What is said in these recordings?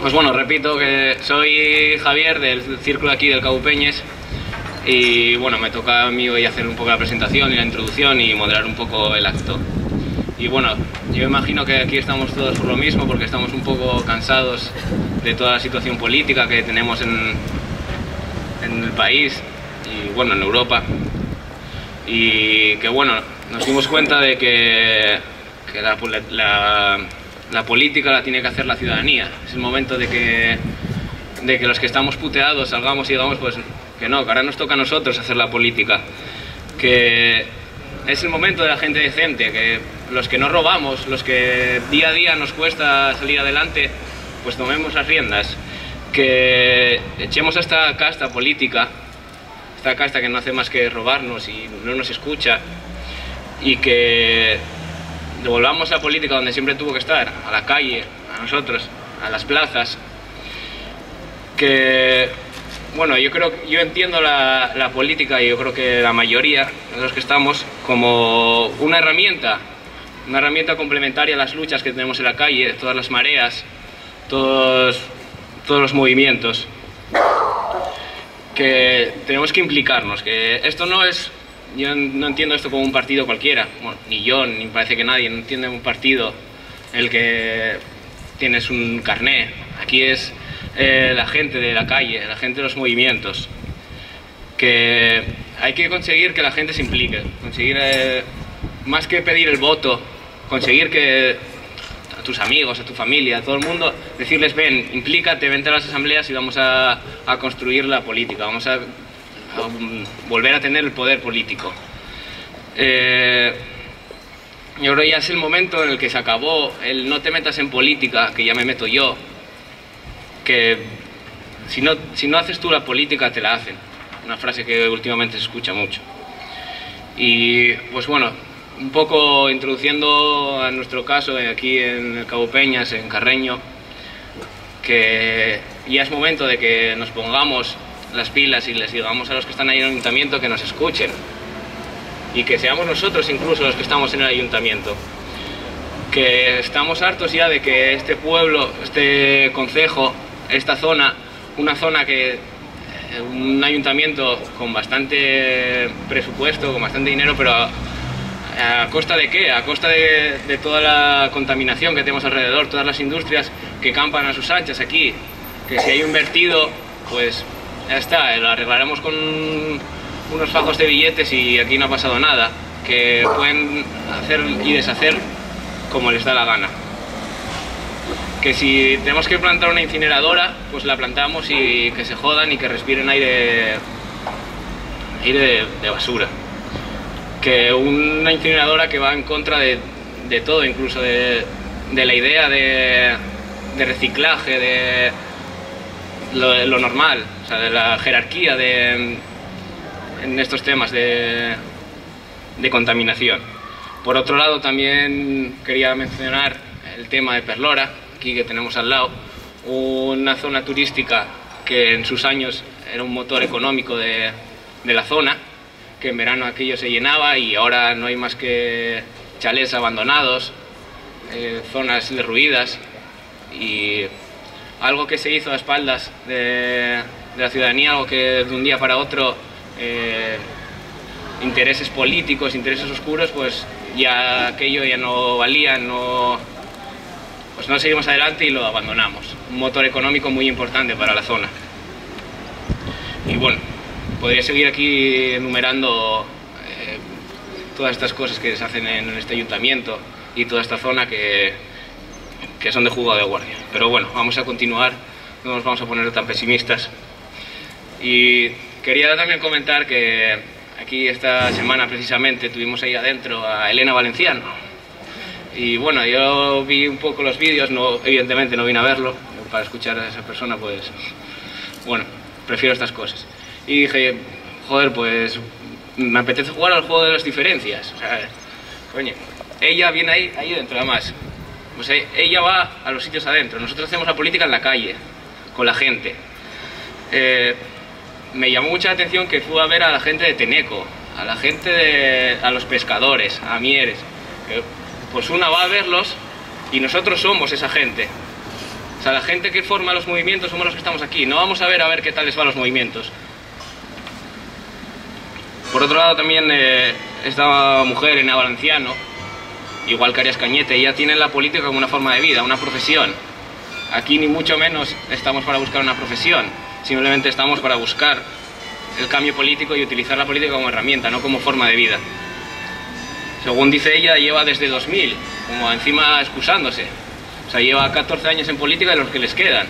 Pues bueno, repito que soy Javier del círculo aquí del Cabo Peñes y bueno, me toca a mí hoy hacer un poco la presentación y la introducción y moderar un poco el acto. Y bueno, yo imagino que aquí estamos todos por lo mismo porque estamos un poco cansados de toda la situación política que tenemos en el país y bueno, en Europa. Y que bueno, nos dimos cuenta de que la política la tiene que hacer la ciudadanía. Es el momento de que los que estamos puteados salgamos y digamos pues que no, que ahora nos toca a nosotros hacer la política. Que es el momento de la gente decente, que los que no robamos, los que día a día nos cuesta salir adelante, pues tomemos las riendas. Que echemos a esta casta política, esta casta que no hace más que robarnos y no nos escucha, y que devolvamos la política donde siempre tuvo que estar, a la calle, a nosotros, a las plazas. Que, bueno, yo entiendo la política y yo creo que la mayoría de los que estamos como una herramienta complementaria a las luchas que tenemos en la calle, todas las mareas, todos los movimientos. Que tenemos que implicarnos, que esto no es... Yo no entiendo esto como un partido cualquiera, bueno, ni yo, ni parece que nadie, no entiende un partido en el que tienes un carné. Aquí es la gente de la calle, la gente de los movimientos. Que hay que conseguir que la gente se implique, conseguir, más que pedir el voto, conseguir que a tus amigos, a tu familia, a todo el mundo, decirles ven, implícate, vente a las asambleas y vamos a construir la política, vamos a volver a tener el poder político. Yo creo que ya es el momento en el que se acabó el no te metas en política, que ya me meto yo, que si no haces tú la política te la hacen, una frase que últimamente se escucha mucho. Y pues bueno, un poco introduciendo a nuestro caso aquí en el Cabo Peñas, en Carreño, que ya es momento de que nos pongamos las pilas y les digamos a los que están ahí en el ayuntamiento que nos escuchen y que seamos nosotros incluso los que estamos en el ayuntamiento, que estamos hartos ya de que este pueblo, este concejo, esta zona, una zona que un ayuntamiento con bastante presupuesto, con bastante dinero, pero ¿a costa de qué? A costa de toda la contaminación que tenemos alrededor, todas las industrias que campan a sus anchas aquí, que si hay un vertido, pues ya está, lo arreglaremos con unos fajos de billetes y aquí no ha pasado nada, que pueden hacer y deshacer como les da la gana. Que si tenemos que plantar una incineradora, pues la plantamos y que se jodan y que respiren aire de basura. Que una incineradora que va en contra de todo, incluso de la idea de reciclaje, de lo normal, o sea, de la jerarquía en estos temas de contaminación. Por otro lado, también quería mencionar el tema de Perlora, aquí que tenemos al lado, una zona turística que en sus años era un motor económico de la zona, que en verano aquello se llenaba y ahora no hay más que chalés abandonados, zonas derruidas, y algo que se hizo a espaldas de la ciudadanía, algo que de un día para otro, intereses políticos, intereses oscuros, pues ya aquello ya no valía, pues no seguimos adelante y lo abandonamos. Un motor económico muy importante para la zona. Y bueno, podría seguir aquí enumerando todas estas cosas que se hacen en este ayuntamiento y toda esta zona que son de jugo de guardia. Pero bueno, vamos a continuar, no nos vamos a poner tan pesimistas. Y quería también comentar que aquí esta semana precisamente tuvimos ahí adentro a Elena Valenciano. Y bueno, yo vi un poco los vídeos, evidentemente no vine a verlo, para escuchar a esa persona pues, bueno, prefiero estas cosas. Y dije, joder, pues me apetece jugar al juego de las diferencias. O sea, coño, ella viene ahí dentro, además. Pues ella va a los sitios adentro, nosotros hacemos la política en la calle, con la gente. Me llamó mucha la atención que fui a ver a la gente de Teneco, a la gente a los pescadores, a Mieres. Pues una va a verlos y nosotros somos esa gente. O sea, la gente que forma los movimientos somos los que estamos aquí. No vamos a ver qué tal les van los movimientos. Por otro lado, también esta mujer, Elena Valenciano, igual que Arias Cañete, ya tienen la política como una forma de vida, una profesión. Aquí ni mucho menos estamos para buscar una profesión, simplemente estamos para buscar el cambio político y utilizar la política como herramienta, no como forma de vida. Según dice ella, lleva desde 2000, como encima excusándose. O sea, lleva 14 años en política de los que les quedan.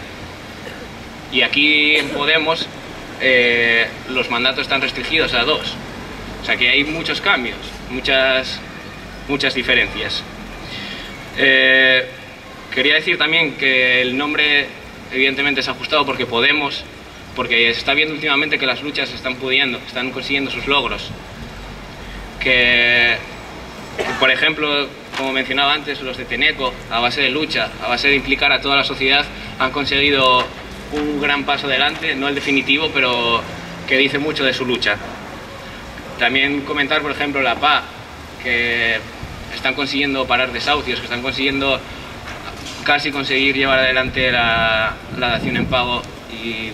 Y aquí en Podemos los mandatos están restringidos a 2. O sea que hay muchos cambios, muchas diferencias. Quería decir también que el nombre evidentemente es ajustado porque Podemos, porque se está viendo últimamente que las luchas están consiguiendo sus logros. Que, por ejemplo, como mencionaba antes, los de Teneco, a base de lucha, a base de implicar a toda la sociedad, han conseguido un gran paso adelante, no el definitivo, pero que dice mucho de su lucha. También comentar, por ejemplo, la PA, que están consiguiendo parar desahucios, que están consiguiendo casi conseguir llevar adelante la dación en pago y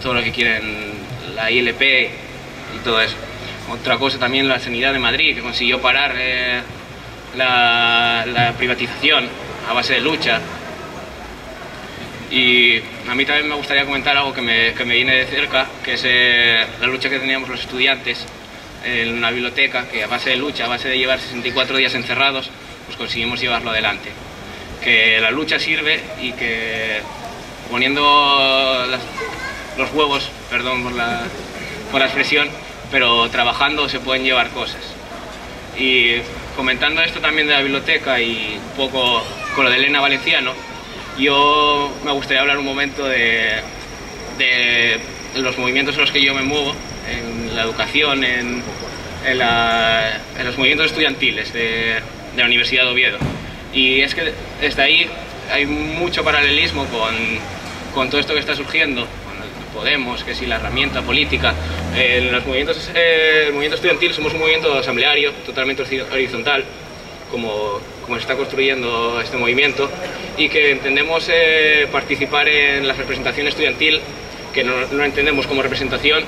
todo lo que quieren, la ILP y todo eso. Otra cosa también, la Sanidad de Madrid, que consiguió parar la privatización a base de lucha. Y a mí también me gustaría comentar algo que me viene de cerca, que es la lucha que teníamos los estudiantes en una biblioteca, que a base de lucha, a base de llevar 64 días encerrados, pues conseguimos llevarlo adelante. Que la lucha sirve y que poniendo los huevos, perdón por la expresión, pero trabajando se pueden llevar cosas. Y comentando esto también de la biblioteca y un poco con lo de Elena Valenciano, yo me gustaría hablar un momento de los movimientos en los que yo me muevo, en la educación, en los movimientos estudiantiles de la Universidad de Oviedo. Y es que desde ahí hay mucho paralelismo con todo esto que está surgiendo, con Podemos, que sí, la herramienta política. En el movimiento estudiantil somos un movimiento asambleario, totalmente horizontal, como se está construyendo este movimiento, y que entendemos participar en la representación estudiantil, que no entendemos como representación,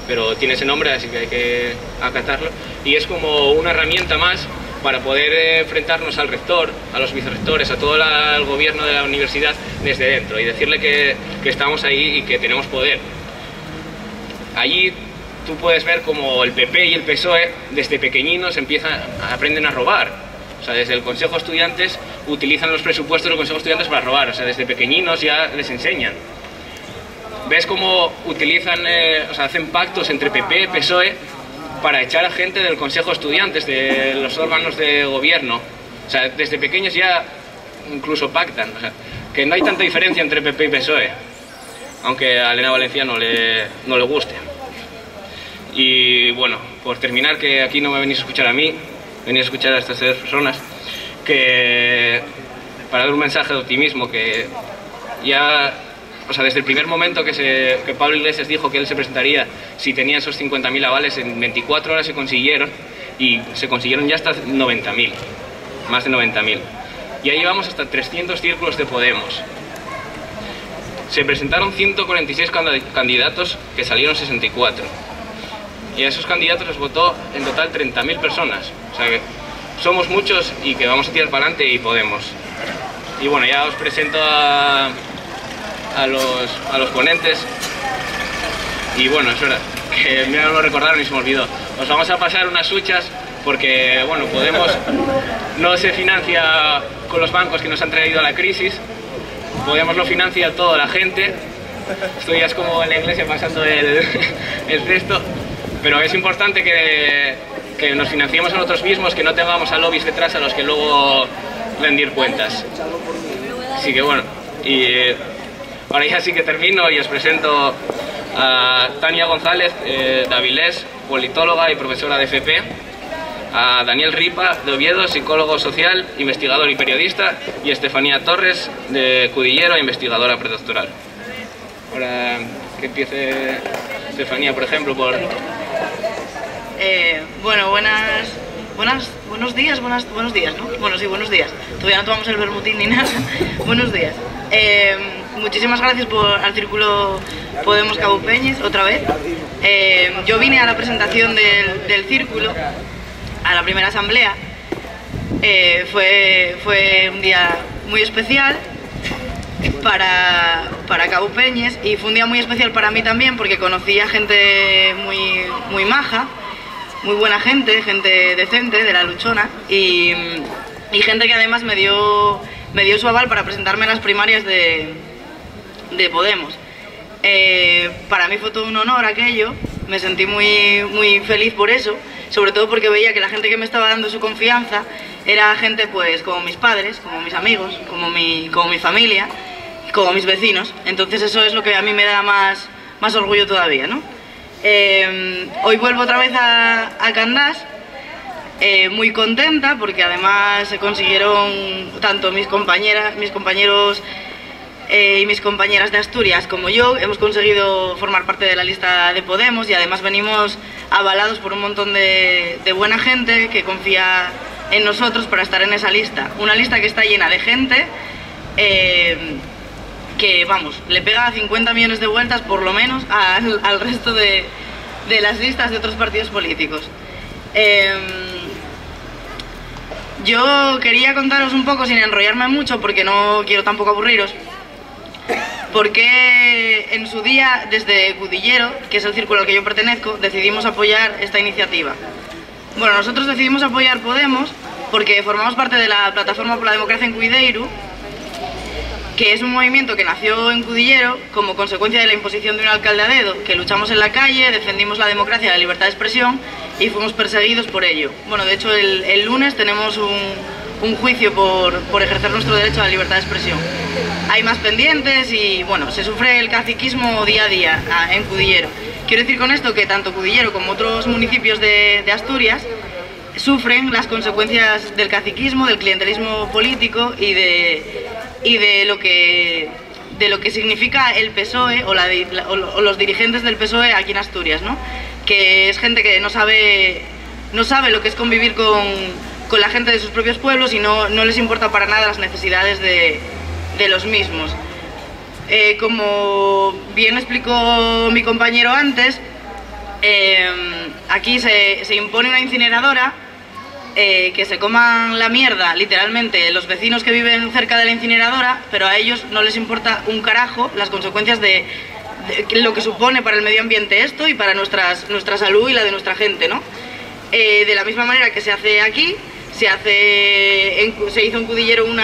pero tiene ese nombre, así que hay que acatarlo, y es como una herramienta más para poder enfrentarnos al rector, a los vicerrectores, a todo el gobierno de la universidad desde dentro y decirle que estamos ahí y que tenemos poder. Allí tú puedes ver como el PP y el PSOE desde pequeñinos aprenden a robar. O sea, desde el Consejo de Estudiantes utilizan los presupuestos del Consejo de Estudiantes para robar. O sea, desde pequeñinos ya les enseñan. ¿Ves cómo utilizan, hacen pactos entre PP y PSOE para echar a gente del Consejo de Estudiantes, de los órganos de gobierno? O sea, desde pequeños ya incluso pactan. O sea, que no hay tanta diferencia entre PP y PSOE, aunque a Elena Valenciano no le guste. Y bueno, por terminar, que aquí no me venís a escuchar a mí, venís a escuchar a estas 3 personas, que para dar un mensaje de optimismo, que ya, desde el primer momento que Pablo Iglesias dijo que él se presentaría si tenía esos 50.000 avales, en 24 horas se consiguieron, y se consiguieron ya hasta 90.000, más de 90.000. Y ahí vamos hasta 300 círculos de Podemos. Se presentaron 146 candidatos, que salieron 64. Y a esos candidatos les votó en total 30.000 personas. O sea que somos muchos y que vamos a tirar para adelante y podemos. Y bueno, ya os presento a los ponentes. Y bueno, es verdad, que me lo recordaron y se me olvidó. Os vamos a pasar unas huchas porque, bueno, Podemos no se financia con los bancos que nos han traído a la crisis. Podemos lo financia toda la gente. Esto ya es como en la iglesia pasando el cesto. Pero es importante que nos financiemos a nosotros mismos, que no tengamos a lobbies detrás a los que luego rendir cuentas. Así que bueno, y ahora ya sí que termino y os presento a Tania González de Avilés, politóloga y profesora de FP, a Daniel Ripa de Oviedo, psicólogo social, investigador y periodista, y Estefanía Torres de Cudillero, investigadora predoctoral. Ahora que empiece Estefanía, por ejemplo, por... Bueno, buenos días, buenos días, ¿no? Bueno, sí, buenos días. Todavía no tomamos el vermutín ni nada. Buenos días. Muchísimas gracias al Círculo Podemos Cabo Peñes, otra vez. Yo vine a la presentación del Círculo, a la primera asamblea. Fue un día muy especial para Cabo Peñes, y fue un día muy especial para mí también, porque conocí a gente muy maja, muy buena gente decente, de la luchona, y gente que además me dio su aval para presentarme en las primarias de Podemos. Para mí fue todo un honor aquello, me sentí muy feliz por eso, sobre todo porque veía que la gente que me estaba dando su confianza era gente pues como mis padres, como mis amigos, como mi familia, como mis vecinos. Entonces eso es lo que a mí me da más orgullo todavía, ¿no? Hoy vuelvo otra vez a Candás, muy contenta porque además se consiguieron tanto mis compañeros y mis compañeras de Asturias como yo, hemos conseguido formar parte de la lista de Podemos, y además venimos avalados por un montón de buena gente que confía en nosotros para estar en esa lista. Una lista que está llena de gente que, vamos, le pega 50 millones de vueltas por lo menos al resto de las listas de otros partidos políticos. Yo quería contaros un poco, sin enrollarme mucho, porque no quiero tampoco aburriros, porque en su día, desde Cudillero, que es el círculo al que yo pertenezco, decidimos apoyar esta iniciativa. Bueno, nosotros decidimos apoyar Podemos porque formamos parte de la Plataforma por la Democracia en Cuideiru, que es un movimiento que nació en Cudillero como consecuencia de la imposición de un alcalde a dedo, que luchamos en la calle, defendimos la democracia y la libertad de expresión y fuimos perseguidos por ello. Bueno, de hecho el lunes tenemos un juicio por ejercer nuestro derecho a la libertad de expresión. Hay más pendientes y, bueno, se sufre el caciquismo día a día en Cudillero. Quiero decir con esto que tanto Cudillero como otros municipios de Asturias sufren las consecuencias del caciquismo, del clientelismo político y de lo que significa el PSOE o los dirigentes del PSOE aquí en Asturias, ¿no? Que es gente que no sabe lo que es convivir con la gente de sus propios pueblos y no les importa para nada las necesidades de los mismos. Como bien explicó mi compañero antes, aquí se impone una incineradora, que se coman la mierda, literalmente, los vecinos que viven cerca de la incineradora, pero a ellos no les importa un carajo las consecuencias de lo que supone para el medio ambiente esto y para nuestra salud y la de nuestra gente, ¿no? De la misma manera que se hace aquí, se hizo en Cudillero en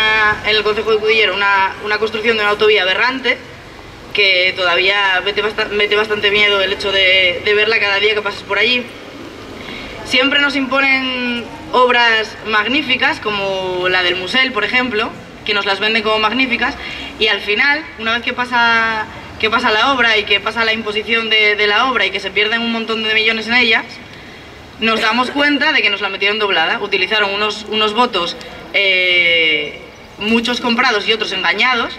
el concejo de Cudillero una construcción de una autovía aberrante, que todavía mete bastante miedo el hecho de verla cada día que pasas por allí. Siempre nos imponen obras magníficas, como la del Musel, por ejemplo, que nos las venden como magníficas, y al final, una vez que pasa la obra y que pasa la imposición de la obra y que se pierden un montón de millones en ellas, nos damos cuenta de que nos la metieron doblada. Utilizaron unos votos, muchos comprados y otros engañados,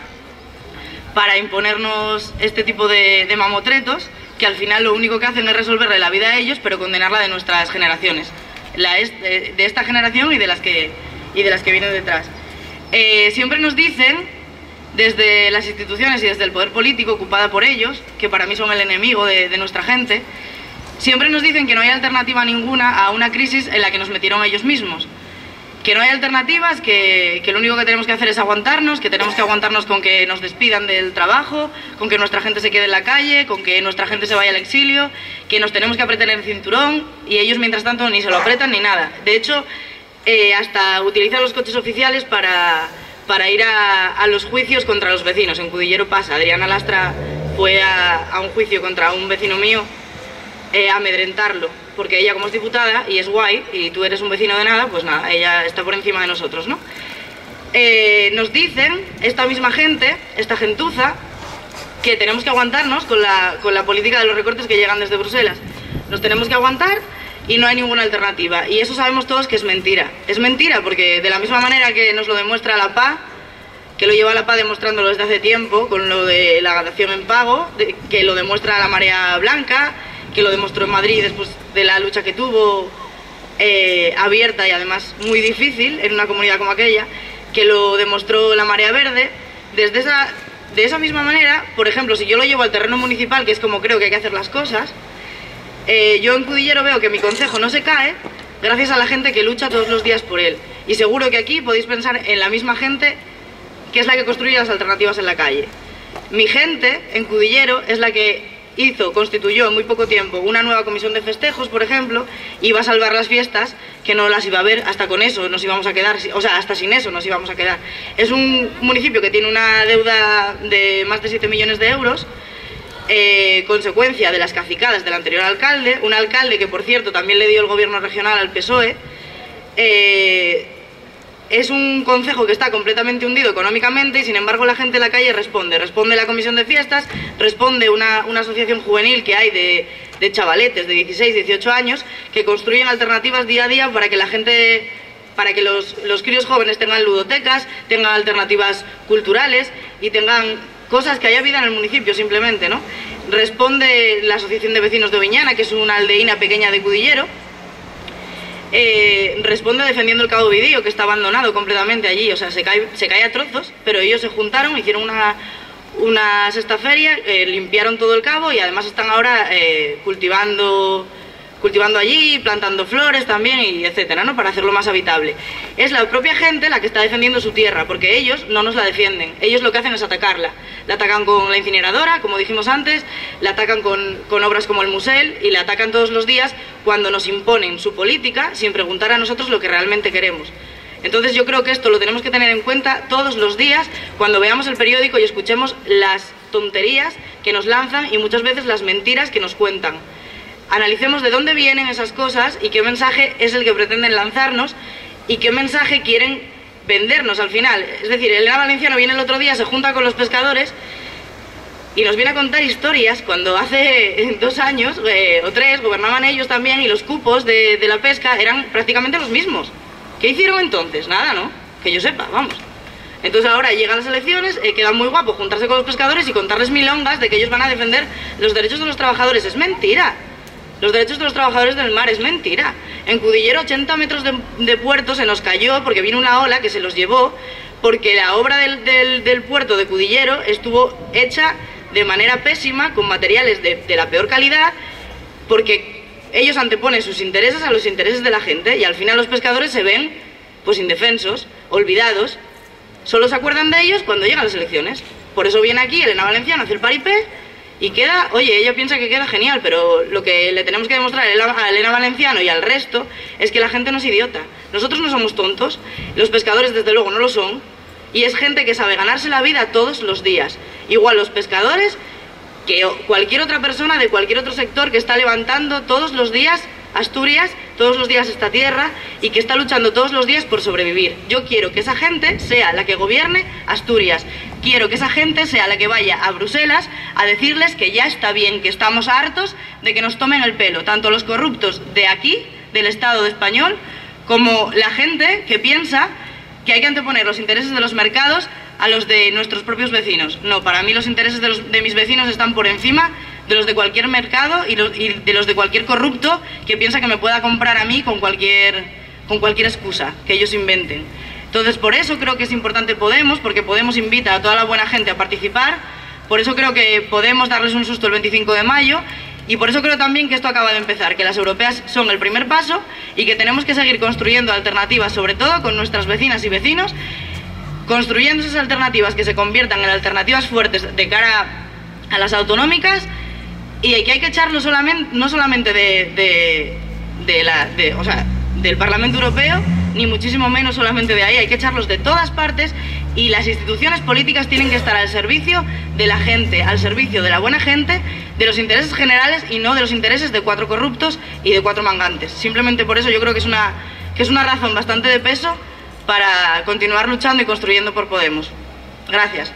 para imponernos este tipo de mamotretos, que al final lo único que hacen es resolverle la vida a ellos, pero condenarla de nuestras generaciones, de esta generación y de las que vienen detrás. Siempre nos dicen, desde las instituciones y desde el poder político ocupada por ellos, que para mí son el enemigo de nuestra gente, siempre nos dicen que no hay alternativa ninguna a una crisis en la que nos metieron ellos mismos. Que no hay alternativas, que lo único que tenemos que hacer es aguantarnos, que tenemos que aguantarnos con que nos despidan del trabajo, con que nuestra gente se quede en la calle, con que nuestra gente se vaya al exilio, que nos tenemos que apretar el cinturón, y ellos mientras tanto ni se lo apretan ni nada. De hecho, hasta utilizan los coches oficiales para ir a los juicios contra los vecinos. En Cudillero pasa, Adriana Lastra fue a un juicio contra un vecino mío, a amedrentarlo, porque ella, como es diputada y es guay, y tú eres un vecino de nada, pues nada, ella está por encima de nosotros, ¿no? Nos dicen, esta misma gente, esta gentuza, que tenemos que aguantarnos con la política de los recortes que llegan desde Bruselas. Nos tenemos que aguantar y no hay ninguna alternativa. Y eso sabemos todos que es mentira. Es mentira porque de la misma manera que nos lo demuestra la PA, que lo lleva la PA demostrándolo desde hace tiempo, con lo de la dación en pago, que lo demuestra la Marea Blanca, que lo demostró en Madrid después de la lucha que tuvo abierta y además muy difícil en una comunidad como aquella, que lo demostró la Marea Verde. De esa misma manera, por ejemplo, si yo lo llevo al terreno municipal, que es como creo que hay que hacer las cosas, yo en Cudillero veo que mi concejo no se cae gracias a la gente que lucha todos los días por él. Y seguro que aquí podéis pensar en la misma gente que es la que construye las alternativas en la calle. Mi gente en Cudillero es la que constituyó en muy poco tiempo una nueva comisión de festejos, por ejemplo, y iba a salvar las fiestas, que no las iba a ver, hasta con eso nos íbamos a quedar, o sea, hasta sin eso nos íbamos a quedar. Es un municipio que tiene una deuda de más de 7 millones de euros, consecuencia de las cacicadas del anterior alcalde, un alcalde que, por cierto, también le dio el gobierno regional al PSOE. Es un concejo que está completamente hundido económicamente y sin embargo la gente en la calle responde la comisión de fiestas, responde una asociación juvenil que hay de chavaletes de 16, 18 años que construyen alternativas día a día para que la gente, para que los críos jóvenes tengan ludotecas, tengan alternativas culturales y tengan cosas, que haya vida en el municipio simplemente, ¿no? Responde la asociación de vecinos de Oviñana, que es una aldeína pequeña de Cudillero. Responde defendiendo el Cabo Vidío, que está abandonado completamente allí, o sea, se cae a trozos, pero ellos se juntaron, hicieron una sexta feria, limpiaron todo el cabo y además están ahora cultivando allí, plantando flores también, y etcétera, ¿no? Para hacerlo más habitable. Es la propia gente la que está defendiendo su tierra, porque ellos no nos la defienden, ellos lo que hacen es atacarla. La atacan con la incineradora, como dijimos antes, la atacan con obras como el Musel, y la atacan todos los días cuando nos imponen su política sin preguntar a nosotros lo que realmente queremos. Entonces yo creo que esto lo tenemos que tener en cuenta todos los días cuando veamos el periódico y escuchemos las tonterías que nos lanzan y muchas veces las mentiras que nos cuentan. Analicemos de dónde vienen esas cosas y qué mensaje es el que pretenden lanzarnos y qué mensaje quieren vendernos al final. Es decir, Elena Valenciano viene el otro día, se junta con los pescadores y nos viene a contar historias cuando hace 2 años o 3 gobernaban ellos también y los cupos de la pesca eran prácticamente los mismos. ¿Qué hicieron entonces? Nada, ¿no? Que yo sepa, vamos. Entonces ahora llegan las elecciones, queda muy guapo juntarse con los pescadores y contarles milongas de que ellos van a defender los derechos de los trabajadores. Es mentira. Los derechos de los trabajadores del mar es mentira. En Cudillero 80 metros de puerto se nos cayó porque vino una ola que se los llevó, porque la obra del puerto de Cudillero estuvo hecha de manera pésima, con materiales de la peor calidad, porque ellos anteponen sus intereses a los intereses de la gente y al final los pescadores se ven pues indefensos, olvidados. Solo se acuerdan de ellos cuando llegan las elecciones. Por eso viene aquí Elena Valenciano a hacer paripé y queda, oye, ella piensa que queda genial, pero lo que le tenemos que demostrar a Elena Valenciano y al resto es que la gente no es idiota. Nosotros no somos tontos, los pescadores desde luego no lo son, y es gente que sabe ganarse la vida todos los días. Igual los pescadores que cualquier otra persona de cualquier otro sector que está levantando todos los días Asturias, todos los días esta tierra y que está luchando todos los días por sobrevivir. Yo quiero que esa gente sea la que gobierne Asturias. Quiero que esa gente sea la que vaya a Bruselas a decirles que ya está bien, que estamos hartos de que nos tomen el pelo, tanto los corruptos de aquí, del Estado español, como la gente que piensa que hay que anteponer los intereses de los mercados a los de nuestros propios vecinos. No, para mí los intereses de mis vecinos están por encima de los de cualquier mercado y de los de cualquier corrupto que piensa que me pueda comprar a mí con cualquier excusa que ellos inventen. Entonces, por eso creo que es importante Podemos, porque Podemos invita a toda la buena gente a participar, por eso creo que podemos darles un susto el 25 de mayo, y por eso creo también que esto acaba de empezar, que las europeas son el primer paso y que tenemos que seguir construyendo alternativas, sobre todo con nuestras vecinas y vecinos, construyendo esas alternativas que se conviertan en alternativas fuertes de cara a las autonómicas, y que hay que echarlo no solamente del Parlamento Europeo, ni muchísimo menos solamente de ahí, hay que echarlos de todas partes, y las instituciones políticas tienen que estar al servicio de la gente, al servicio de la buena gente, de los intereses generales y no de los intereses de 4 corruptos y de 4 mangantes. Simplemente por eso yo creo que es una razón bastante de peso para continuar luchando y construyendo por Podemos. Gracias.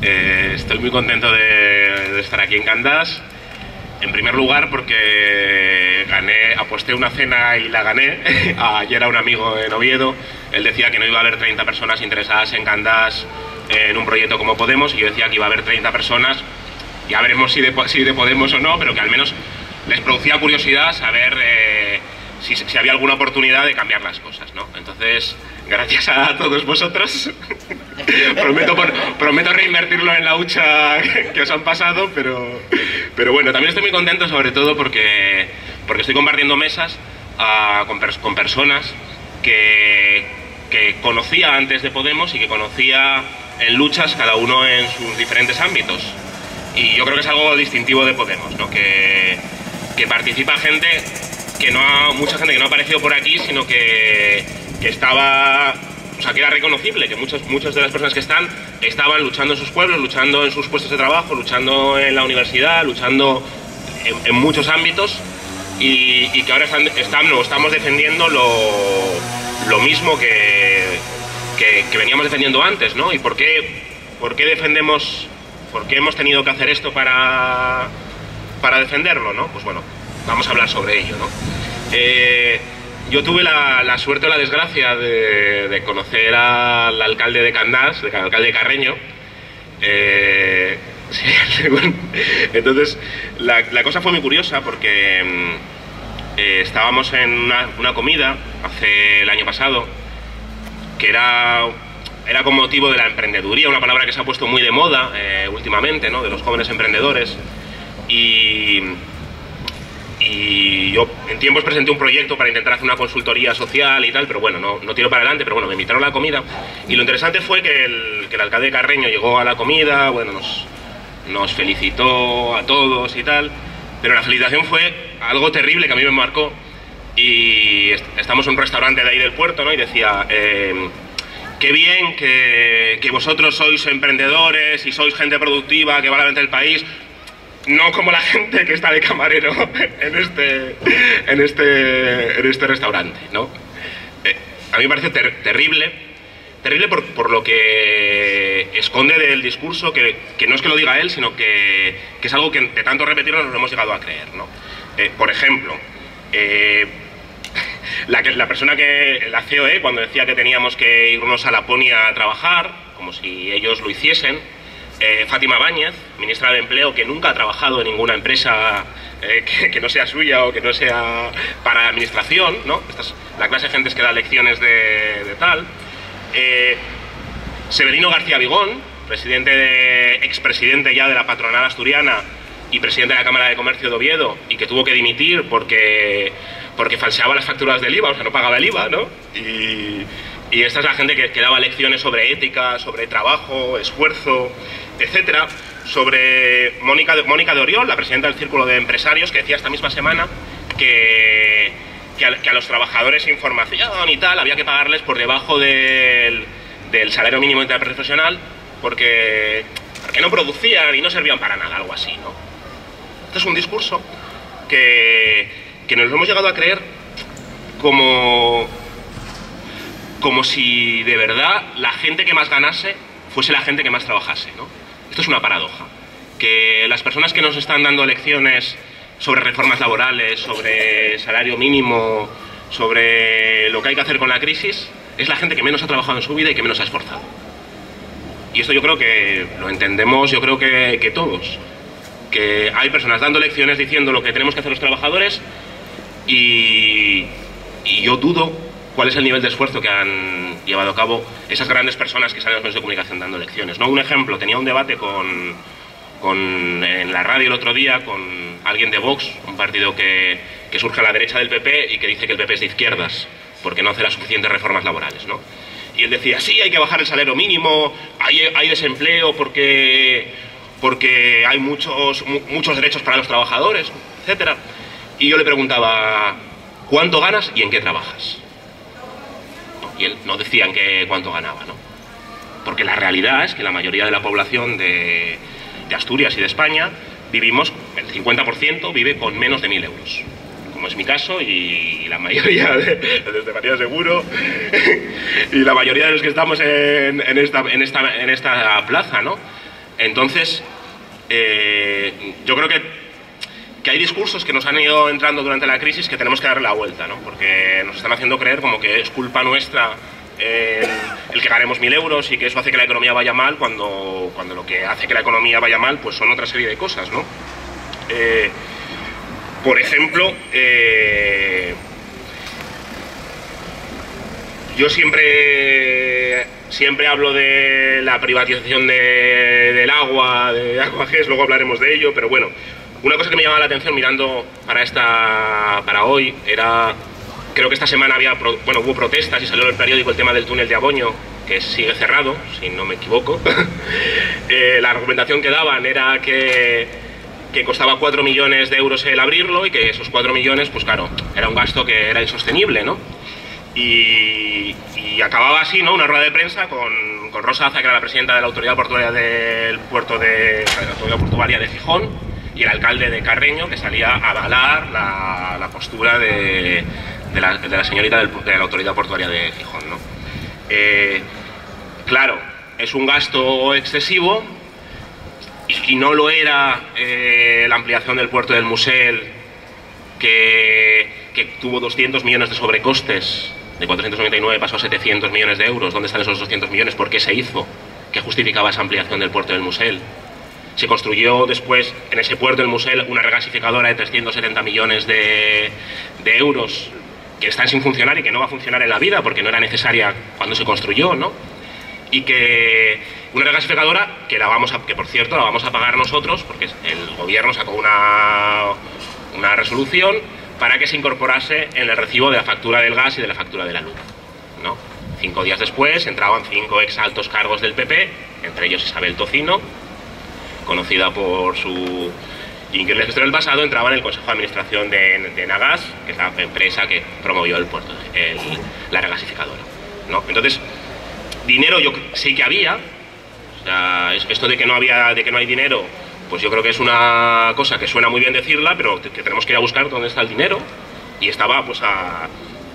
Estoy muy contento de estar aquí en Candás. En primer lugar porque aposté una cena y la gané. Ayer a un amigo en Oviedo, él decía que no iba a haber 30 personas interesadas en Candás en un proyecto como Podemos, y yo decía que iba a haber 30 personas, ya veremos si de Podemos o no, pero que al menos les producía curiosidad saber si había alguna oportunidad de cambiar las cosas, ¿no? Entonces, gracias a todos vosotros, prometo reinvertirlo en la hucha que os han pasado, pero bueno, también estoy muy contento, sobre todo porque estoy compartiendo mesas con personas que conocía antes de Podemos y que conocía en luchas, cada uno en sus diferentes ámbitos. Y yo creo que es algo distintivo de Podemos, ¿no? Que participa gente mucha gente que no ha aparecido por aquí, sino que estaba, o sea, que era reconocible, que muchas de las personas que estaban luchando en sus pueblos, luchando en sus puestos de trabajo, luchando en la universidad, luchando en muchos ámbitos, y que ahora estamos defendiendo lo mismo que veníamos defendiendo antes, ¿no? ¿Y por qué hemos tenido que hacer esto para defenderlo, ¿no? Pues bueno, vamos a hablar sobre ello, ¿no? Yo tuve la suerte o la desgracia de conocer al alcalde de Candás, al alcalde Carreño. Sí, bueno, entonces, la cosa fue muy curiosa porque estábamos en una comida el año pasado, que era con motivo de la emprendeduría, una palabra que se ha puesto muy de moda últimamente, ¿no? De los jóvenes emprendedores. Y yo en tiempos presenté un proyecto para intentar hacer una consultoría social y tal, pero bueno, no tiró para adelante, pero bueno, me invitaron a la comida. Y lo interesante fue que el alcalde de Carreño llegó a la comida, bueno, nos felicitó a todos y tal, pero la felicitación fue algo terrible que a mí me marcó. Y estamos en un restaurante de ahí del puerto, ¿no? Y decía, qué bien que vosotros sois emprendedores y sois gente productiva que va a levantar el país, no como la gente que está de camarero en este restaurante, ¿no? A mí me parece terrible por lo que esconde del discurso, que no es que lo diga él, sino que es algo que de tanto repetirlo nos lo hemos llegado a creer, ¿no? Por ejemplo, la persona la COE, cuando decía que teníamos que irnos a Laponia a trabajar, como si ellos lo hiciesen, Fátima Báñez, ministra de Empleo, que nunca ha trabajado en ninguna empresa que no sea suya o que no sea para la administración, ¿no? Esta es la clase de gente que da lecciones de tal. Severino García Vigón, expresidente ya de la patronal asturiana y presidente de la Cámara de Comercio de Oviedo, y que tuvo que dimitir porque falseaba las facturas del IVA, o sea, no pagaba el IVA, ¿no? Y esta es la gente que daba lecciones sobre ética, sobre trabajo, esfuerzo, etcétera. Sobre Mónica de Oriol, la presidenta del Círculo de Empresarios, que decía esta misma semana que a los trabajadores sin formación y tal había que pagarles por debajo del salario mínimo interprofesional porque no producían y no servían para nada, algo así, ¿no? Este es un discurso que nos lo hemos llegado a creer como si de verdad la gente que más ganase fuese la gente que más trabajase, ¿no? Esto es una paradoja. Que las personas que nos están dando lecciones sobre reformas laborales, sobre salario mínimo, sobre lo que hay que hacer con la crisis, es la gente que menos ha trabajado en su vida y que menos ha esforzado. Y esto yo creo que lo entendemos, yo creo que todos. Que hay personas dando lecciones diciendo lo que tenemos que hacer los trabajadores y yo dudo cuál es el nivel de esfuerzo que han llevado a cabo esas grandes personas que salen a los medios de comunicación dando lecciones, ¿no? Un ejemplo, tenía un debate en la radio el otro día con alguien de Vox, un partido que surge a la derecha del PP y que dice que el PP es de izquierdas porque no hace las suficientes reformas laborales, ¿no? Y él decía, sí, hay que bajar el salario mínimo, hay desempleo porque hay muchos derechos para los trabajadores, etcétera. Y yo le preguntaba, ¿cuánto ganas y en qué trabajas? Y él no decía cuánto ganaba, ¿no? Porque la realidad es que la mayoría de la población de Asturias y de España el 50% vive con menos de 1.000 euros, como es mi caso y la mayoría desde María Seguro y la mayoría de los que estamos en esta plaza, ¿no? Entonces, yo creo que hay discursos que nos han ido entrando durante la crisis que tenemos que darle la vuelta, ¿no? Porque nos están haciendo creer como que es culpa nuestra el que ganemos 1.000 euros y que eso hace que la economía vaya mal, cuando lo que hace que la economía vaya mal pues son otra serie de cosas, ¿no? Por ejemplo, yo siempre hablo de la privatización del agua, de Aquages, luego hablaremos de ello, pero bueno, una cosa que me llamaba la atención mirando para hoy era, creo que esta semana hubo protestas y salió en el periódico el tema del túnel de Aboño, que sigue cerrado, si no me equivoco. La argumentación que daban era que costaba 4 millones de euros el abrirlo y que esos 4 millones, pues claro, era un gasto que era insostenible, ¿no? Y acababa así, ¿no? Una rueda de prensa con Rosa Aza, que era la presidenta de la autoridad portuaria de Gijón, y el alcalde de Carreño, que salía a avalar la postura de la señorita de la autoridad portuaria de Gijón, ¿no? Claro, es un gasto excesivo, y no lo era la ampliación del puerto del Musel, que tuvo 200 millones de sobrecostes. De 499 pasó a 700 millones de euros. ¿Dónde están esos 200 millones? ¿Por qué se hizo? ¿Qué justificaba esa ampliación del puerto del Musel? Se construyó después en ese puerto del Musel una regasificadora de 370 millones de euros que están sin funcionar y que no va a funcionar en la vida porque no era necesaria cuando se construyó, ¿no? Y que una regasificadora que por cierto la vamos a pagar nosotros porque el gobierno sacó una resolución para que se incorporase en el recibo de la factura del gas y de la factura de la luz, ¿no? 5 días después entraban 5 ex altos cargos del PP, entre ellos Isabel Tocino, conocida por su increíble gestión del pasado, entraba en el Consejo de Administración de Nagas, que es la empresa que promovió el puerto, la regasificadora, ¿no? Entonces, dinero yo sí que había. O sea, esto de que no hay dinero, pues yo creo que es una cosa que suena muy bien decirla, pero que tenemos que ir a buscar dónde está el dinero. Y estaba pues a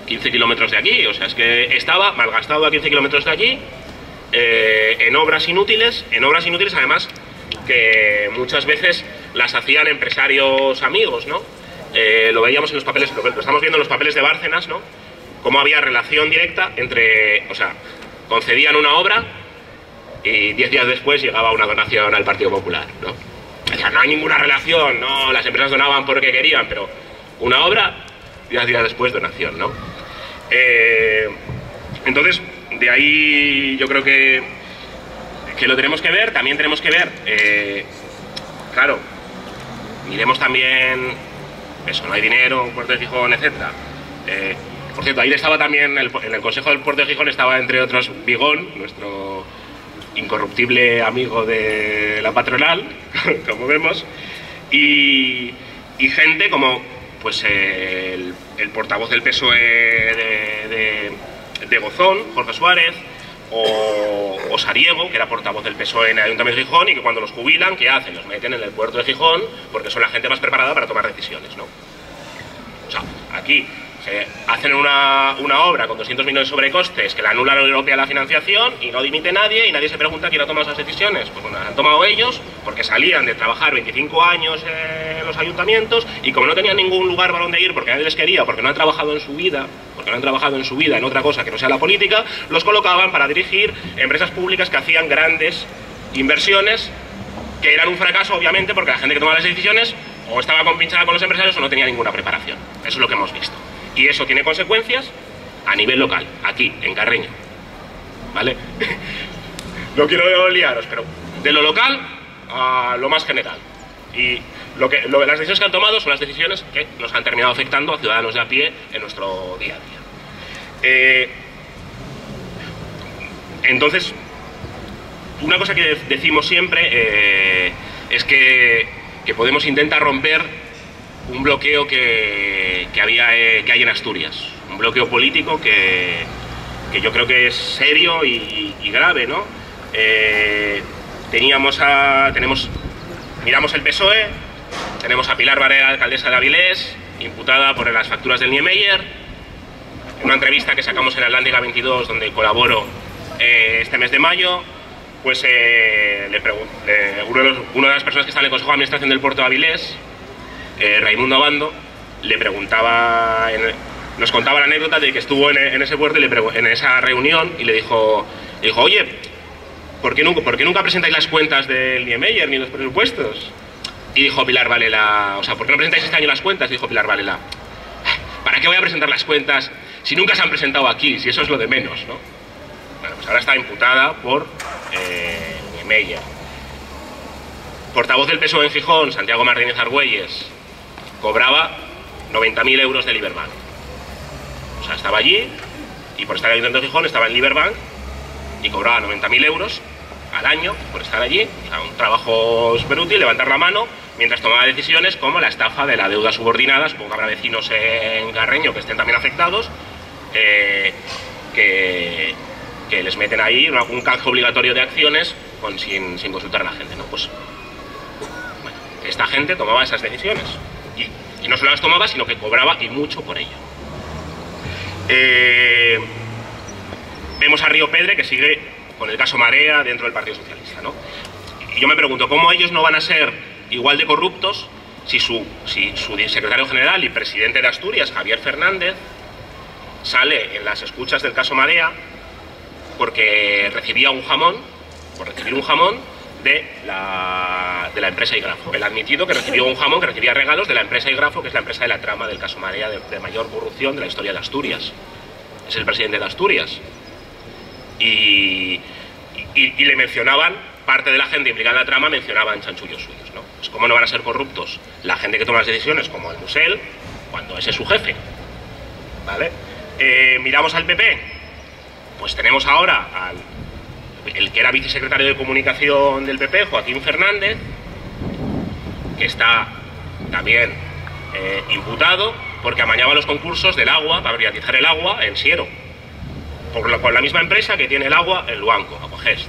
15 kilómetros de aquí, o sea, es que estaba malgastado a 15 kilómetros de aquí, en obras inútiles además, que muchas veces las hacían empresarios amigos, ¿no? Lo veíamos en los papeles, lo estamos viendo en los papeles de Bárcenas, ¿no? Cómo había relación directa entre, o sea, concedían una obra y 10 días después llegaba una donación al Partido Popular, ¿no? O sea, no hay ninguna relación, ¿no? Las empresas donaban porque querían, pero una obra, 10 días después donación, ¿no? Entonces, de ahí yo creo que lo tenemos que ver. También tenemos que ver, claro, miremos también eso, no hay dinero, Puerto de Gijón, etc. Por cierto, ahí estaba también, en el Consejo del Puerto de Gijón estaba entre otros Vigón, nuestro incorruptible amigo de la patronal, como vemos, y gente como pues el portavoz del PSOE de Gozón, Jorge Suárez, o Sariego, que era portavoz del PSOE en el Ayuntamiento de Gijón, y que cuando los jubilan, ¿qué hacen? Los meten en el puerto de Gijón porque son la gente más preparada para tomar decisiones, ¿no? O sea, aquí se hacen una obra con 200 millones de sobrecostes que la anula la Unión Europea la financiación y no dimite nadie y nadie se pregunta quién ha tomado esas decisiones. Pues bueno, las han tomado ellos porque salían de trabajar 25 años en los ayuntamientos y como no tenían ningún lugar para donde ir porque nadie les quería, porque no han trabajado en su vida, en otra cosa que no sea la política, los colocaban para dirigir empresas públicas que hacían grandes inversiones que eran un fracaso obviamente porque la gente que tomaba las decisiones o estaba compinchada con los empresarios o no tenía ninguna preparación. Eso es lo que hemos visto. Y eso tiene consecuencias a nivel local, aquí, en Carreño, ¿vale? No quiero liaros, pero de lo local a lo más general. Y las decisiones que han tomado son las decisiones que nos han terminado afectando a ciudadanos de a pie en nuestro día a día. Entonces, una cosa que decimos siempre es que Podemos intentar romper un bloqueo que hay en Asturias, un bloqueo político que yo creo que es serio y grave, ¿no? Miramos el PSOE, tenemos a Pilar Varela, alcaldesa de Avilés, imputada por las facturas del Niemeyer. En una entrevista que sacamos en Atlántica 22, donde colaboro este mes de mayo, pues una de las personas que está en el Consejo de Administración del Puerto de Avilés, Raimundo Abando, le preguntaba, nos contaba la anécdota de que estuvo en ese puerto, en esa reunión, y le dijo, oye, ¿por qué nunca presentáis las cuentas del Niemeyer ni los presupuestos? Y dijo Pilar Varela, o sea, ¿por qué no presentáis este año las cuentas? Dijo Pilar Varela, ¿para qué voy a presentar las cuentas si nunca se han presentado aquí? Si eso es lo de menos, ¿no? Bueno, pues ahora está imputada por Meyer. Portavoz del PSOE en Gijón, Santiago Martínez Argüelles, cobraba 90.000 euros de Liberbank. O sea, estaba allí y por estar en el Ayuntamiento de Gijón estaba en Liberbank y cobraba 90.000 euros al año por estar allí. O sea, un trabajo súper útil, levantar la mano mientras tomaba decisiones como la estafa de la deuda subordinada. Supongo que habrá vecinos en Carreño que estén también afectados, que les meten ahí un canje obligatorio de acciones sin consultar a la gente, ¿no? Pues bueno, esta gente tomaba esas decisiones y no solo las tomaba, sino que cobraba y mucho por ello. Vemos a Río Pedre que sigue con el caso Marea dentro del Partido Socialista, ¿no? Y yo me pregunto, ¿cómo ellos no van a ser igual de corruptos si su secretario general y presidente de Asturias, Javier Fernández, sale en las escuchas del caso Marea porque recibía un jamón, por recibir un jamón de la empresa Igrafo? Él ha admitido que recibió un jamón, que recibía regalos de la empresa Igrafo, que es la empresa de la trama del caso Marea de mayor corrupción de la historia de Asturias. Es el presidente de Asturias. Y le mencionaban, parte de la gente implicada en la trama mencionaban chanchullos suyos, ¿no? Pues ¿cómo no van a ser corruptos la gente que toma las decisiones, como el Musel, cuando ese es su jefe? ¿Vale? Miramos al PP, pues tenemos ahora el que era vicesecretario de Comunicación del PP, Joaquín Fernández, que está también imputado porque amañaba los concursos del agua, para privatizar el agua en Siero, por la misma empresa que tiene el agua en Luanco, Aquagest.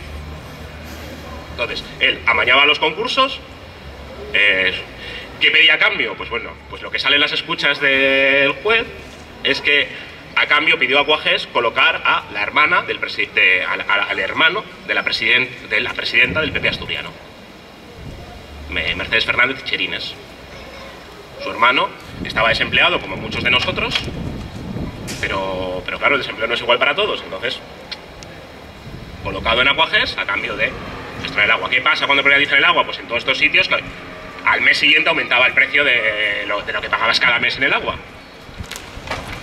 Entonces, él amañaba los concursos. ¿Qué pedía a cambio? Pues bueno, pues lo que sale en las escuchas del juez es que a cambio pidió a Aquagest colocar a la hermana al hermano de la presidenta del PP asturiano, Mercedes Fernández Cherines. Su hermano estaba desempleado como muchos de nosotros, pero claro, el desempleo no es igual para todos, entonces colocado en Aquagest a cambio de gestionar el agua. ¿Qué pasa cuando privatizan el agua? Pues en todos estos sitios al mes siguiente aumentaba el precio de lo que pagabas cada mes en el agua.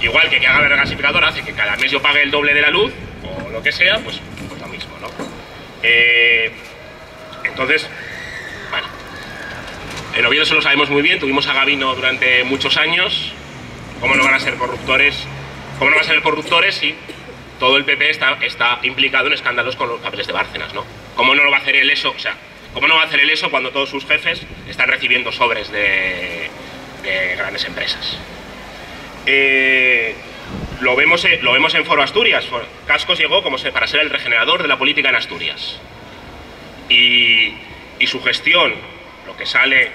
Igual que haga el regasificador hace que cada mes yo pague el doble de la luz, o lo que sea, pues lo mismo, ¿no? Entonces, bueno, en Oviedo eso lo sabemos muy bien, tuvimos a Gabino durante muchos años. ¿Cómo no van a ser corruptores? ¿Cómo no van a ser corruptores si todo el PP está implicado en escándalos con los papeles de Bárcenas, ¿no? ¿Cómo no lo va a hacer él eso? O sea, ¿cómo no va a hacer él eso cuando todos sus jefes están recibiendo sobres de grandes empresas? Lo vemos en Foro Asturias. Cascos llegó para ser el regenerador de la política en Asturias. Y su gestión, lo que sale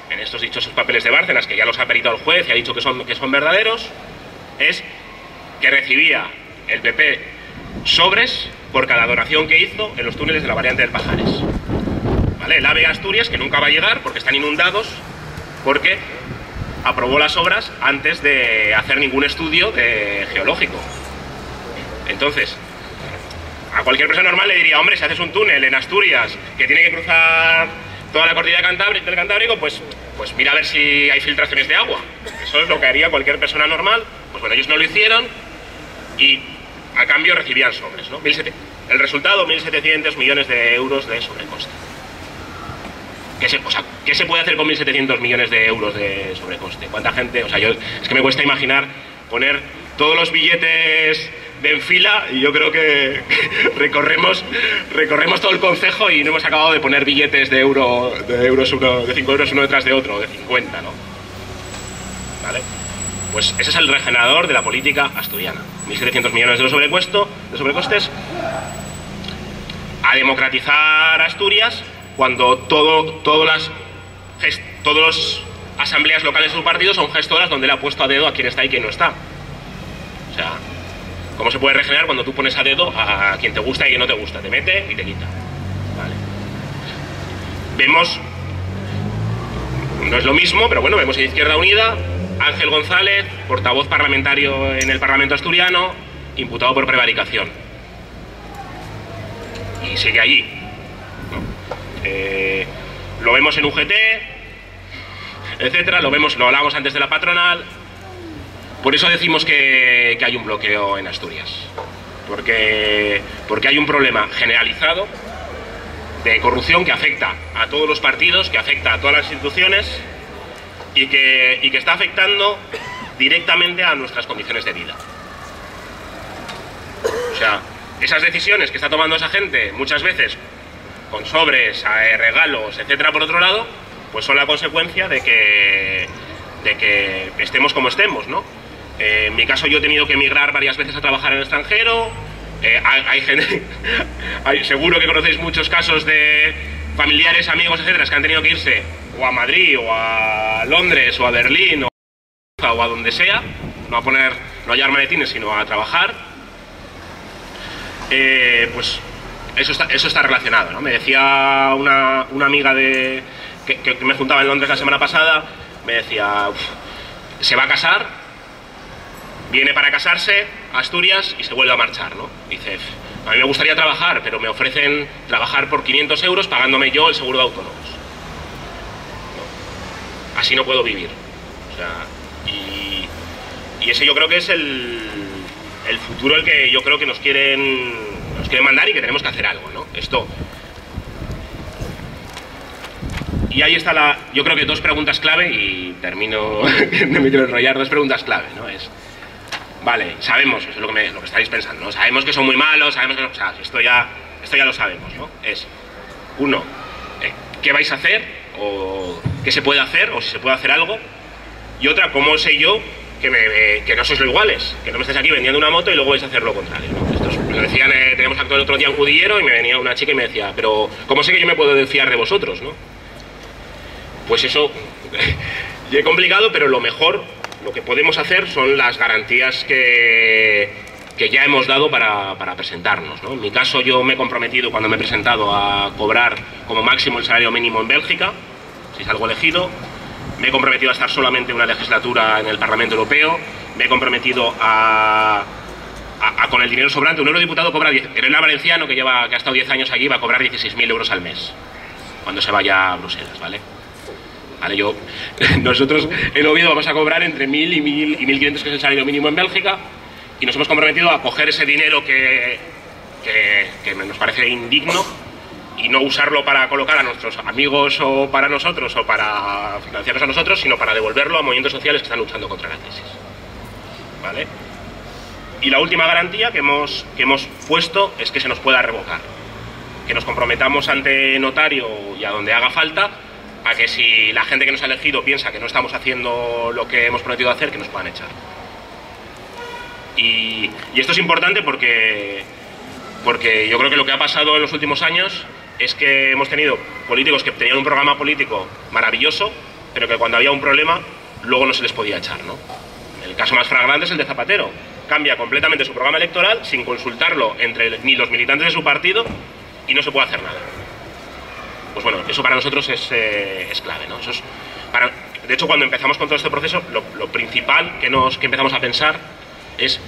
en estos dichosos papeles de Bárcenas, que ya los ha peritado el juez y ha dicho que son verdaderos, es que recibía el PP sobres por cada donación que hizo en los túneles de la variante del Pajares. ¿Vale? El AVE Asturias, que nunca va a llegar porque están inundados, porque aprobó las obras antes de hacer ningún estudio geológico. Entonces, a cualquier persona normal le diría, hombre, si haces un túnel en Asturias que tiene que cruzar toda la cordillera del Cantábrico, pues mira a ver si hay filtraciones de agua. Eso es lo que haría cualquier persona normal. Pues bueno, ellos no lo hicieron y a cambio recibían sobres, ¿no? El resultado, 1.700 millones de euros de sobrecoste. ¿Qué se puede hacer con 1.700 millones de euros de sobrecoste? ¿Cuánta gente? O sea, es que me cuesta imaginar poner todos los billetes en fila y yo creo que recorremos todo el concejo y no hemos acabado de poner billetes de 5 euros uno detrás de otro, de 50, ¿no? ¿Vale? Pues ese es el regenerador de la política asturiana. 1.700 millones de sobrecostes a democratizar Asturias cuando todas las asambleas locales de su partido son gestoras donde le ha puesto a dedo a quién está y quién no está. O sea, ¿cómo se puede regenerar cuando tú pones a dedo a quien te gusta y quien no te gusta? Te mete y te quita. Vale. Vemos, no es lo mismo, pero bueno, vemos en Izquierda Unida, Ángel González, portavoz parlamentario en el Parlamento asturiano, imputado por prevaricación. Y sigue allí. Lo vemos en UGT, etcétera. Lo hablábamos antes de la patronal. Por eso decimos que hay un bloqueo en Asturias. Porque hay un problema generalizado de corrupción que afecta a todos los partidos, que afecta a todas las instituciones y que está afectando directamente a nuestras condiciones de vida. O sea, esas decisiones que está tomando esa gente, muchas veces con sobres, regalos, etcétera, por otro lado, pues son la consecuencia de que estemos como estemos, ¿no? En mi caso yo he tenido que emigrar varias veces a trabajar en el extranjero. Hay gente, seguro que conocéis muchos casos de familiares, amigos, etcétera, que han tenido que irse o a Madrid, o a Londres, o a Berlín, o a donde sea, no a llevar maletines, sino a trabajar. Pues eso está relacionado, ¿no? Me decía una amiga que me juntaba en Londres la semana pasada, me decía, se va a casar, viene para casarse a Asturias y se vuelve a marchar, ¿no? Dice, a mí me gustaría trabajar, pero me ofrecen trabajar por 500 euros pagándome yo el seguro de autónomos. ¿No? Así no puedo vivir. O sea, y ese yo creo que es el futuro el que yo creo que nos quieren mandar y que tenemos que hacer algo, ¿no? Esto. Y ahí está yo creo que dos preguntas clave, y termino, no me quiero enrollar, dos preguntas clave, ¿no? Vale, sabemos, eso es lo que estáis pensando, ¿no? Sabemos que son muy malos, sabemos que no, o sea, esto ya lo sabemos, ¿no? Uno, ¿qué vais a hacer? O ¿qué se puede hacer? O si se puede hacer algo. Y otra, ¿cómo sé yo que no sois lo iguales? Que no me estáis aquí vendiendo una moto y luego vais a hacer lo contrario, ¿no? Me decían, teníamos acto el otro día en Cudillero y me venía una chica y me decía, pero ¿cómo sé que yo me puedo fiar de vosotros, no? Pues eso, ya es complicado, pero lo que podemos hacer son las garantías que ya hemos dado para presentarnos, ¿no? En mi caso yo me he comprometido cuando me he presentado a cobrar como máximo el salario mínimo en Bélgica, si salgo elegido. Me he comprometido a estar solamente una legislatura en el Parlamento Europeo. Me he comprometido con el dinero sobrante. Un eurodiputado cobra 10. El valenciano que ha estado 10 años allí va a cobrar 16.000 euros al mes cuando se vaya a Bruselas, ¿vale? Nosotros en Oviedo vamos a cobrar entre 1.000 y 1.500, que es el salario mínimo en Bélgica, y nos hemos comprometido a coger ese dinero que nos parece indigno y no usarlo para colocar a nuestros amigos o para nosotros o para financiarnos a nosotros, sino para devolverlo a movimientos sociales que están luchando contra la crisis, ¿vale? Y la última garantía que hemos puesto es que se nos pueda revocar, que nos comprometamos ante notario y a donde haga falta, a que si la gente que nos ha elegido piensa que no estamos haciendo lo que hemos prometido hacer, que nos puedan echar. Y esto es importante porque yo creo que lo que ha pasado en los últimos años es que hemos tenido políticos que tenían un programa político maravilloso, pero que cuando había un problema luego no se les podía echar, ¿no? El caso más flagrante es el de Zapatero. Cambia completamente su programa electoral sin consultarlo ni los militantes de su partido y no se puede hacer nada. Pues bueno, eso para nosotros es clave, ¿no? De hecho, cuando empezamos con todo este proceso, lo principal que empezamos a pensar es